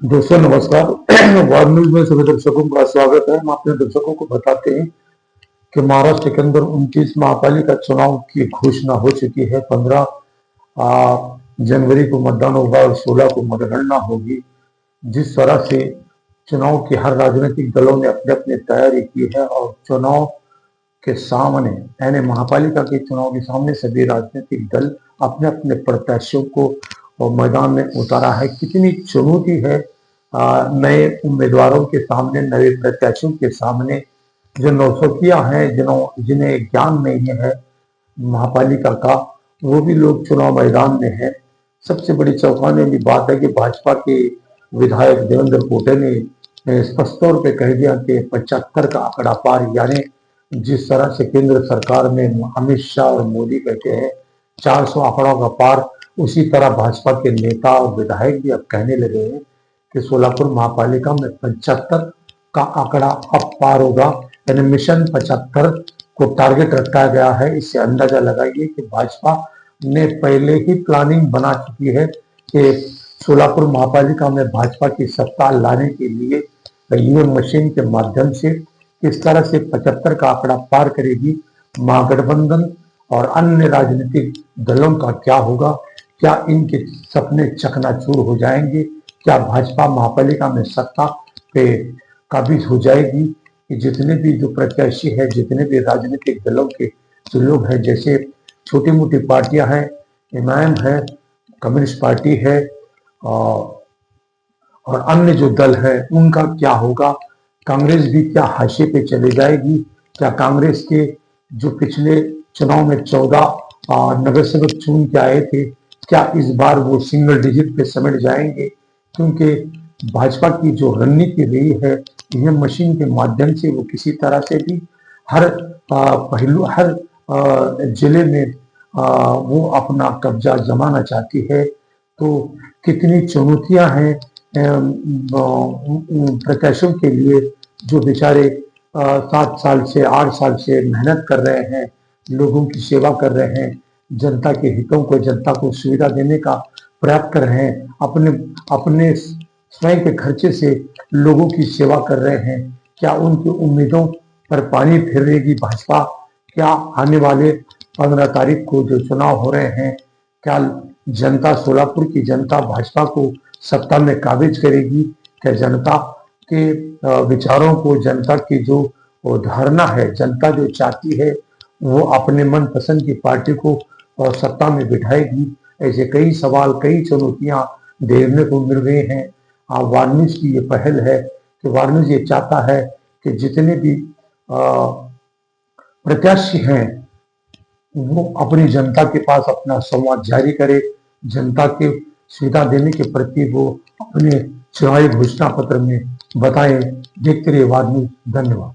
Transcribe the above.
दोस्तों नमस्कार। वार न्यूज में सभी दर्शकों का स्वागत है। हम अपने दर्शकों को बताते हैं कि महाराष्ट्र के अंदर 29 महापालिका चुनाव की घोषणा हो चुकी है। 15 जनवरी को मतदान होगा और 16 को मतगणना होगी। जिस तरह से चुनाव की हर राजनीतिक दलों ने अपने अपनी तैयारी की है और चुनाव के सामने यानी महापालिका के चुनाव के सामने सभी राजनीतिक दल अपने अपने प्रत्याशियों को और मैदान में उतारा है। कितनी चुनौती है नए उम्मीदवारों के सामने, नए प्रत्याशियों के सामने, जो नौसिखिया हैं, जिन्हें ज्ञान नहीं है महापालिका का, वो भी लोग चुनाव मैदान में है। सबसे बड़ी चौंकाने वाली बात है कि भाजपा के विधायक देवेंद्र कोटे ने स्पष्ट तौर पे कह दिया कि 75 का आंकड़ा पार, यानी जिस तरह से केंद्र सरकार में अमित शाह और मोदी कहते हैं 400 आंकड़ों का पार, उसी तरह भाजपा के नेता और विधायक भी अब कहने लगे हैं कि सोलापुर महापालिका में 75 का आंकड़ा अब पार होगा। यानी मिशन 75 को टारगेट रखा गया है। इससे अंदाजा लगाइए कि भाजपा ने पहले ही प्लानिंग बना चुकी है कि सोलापुर महापालिका में भाजपा की सत्ता लाने के लिए ईवीएम मशीन के माध्यम से किस तरह से 75 का आंकड़ा पार करेगी। महागठबंधन और अन्य राजनीतिक दलों का क्या होगा? क्या इनके सपने चकनाचूर हो जाएंगे? क्या भाजपा महापालिका में सत्ता पे काबिज हो जाएगी? कि जितने भी जो प्रत्याशी है, जितने भी राजनीतिक दलों के जो लोग हैं, जैसे छोटी मोटी पार्टियां हैं, एमआईएम है, कम्युनिस्ट पार्टी है और अन्य जो दल है, उनका क्या होगा? कांग्रेस भी क्या हाशिए पे चले जाएगी? क्या कांग्रेस के जो पिछले चुनाव में 14 नगर सेवक चुन के आए थे, क्या इस बार वो सिंगल डिजिट पे समेट जाएंगे? क्योंकि भाजपा की जो रणनीति रही है ईवीएम मशीन के माध्यम से, वो किसी तरह से भी हर पहलू, हर जिले में वो अपना कब्जा जमाना चाहती है। तो कितनी चुनौतियां हैं प्रत्याशियों के लिए, जो बेचारे 7 साल से 8 साल से मेहनत कर रहे हैं, लोगों की सेवा कर रहे हैं, जनता के हितों को, जनता को सुविधा देने का प्रयास कर रहे हैं, अपने अपने स्वयं के खर्चे से लोगों की सेवा कर रहे हैं। क्या उनकी उम्मीदों पर पानी फेरेगी भाजपा? क्या आने वाले 15 तारीख को जो चुनाव हो रहे हैं, क्या जनता, सोलापुर की जनता भाजपा को सत्ता में काबिज करेगी? क्या जनता के विचारों को, जनता की जो धारणा है, जनता जो चाहती है, वो अपने मन पसंद की पार्टी को सत्ता में बिठाएगी? ऐसे कई सवाल, कई चुनौतियां देखने को मिल रही हैं। वार न्यूज की ये पहल है कि वार न्यूज ये चाहता है कि जितने भी प्रत्याशी हैं वो अपनी जनता के पास अपना संवाद जारी करे, जनता के सुविधा देने के प्रति वो अपने चुनावी घोषणा पत्र में बताएं। देखते रहिए वार न्यूज। धन्यवाद।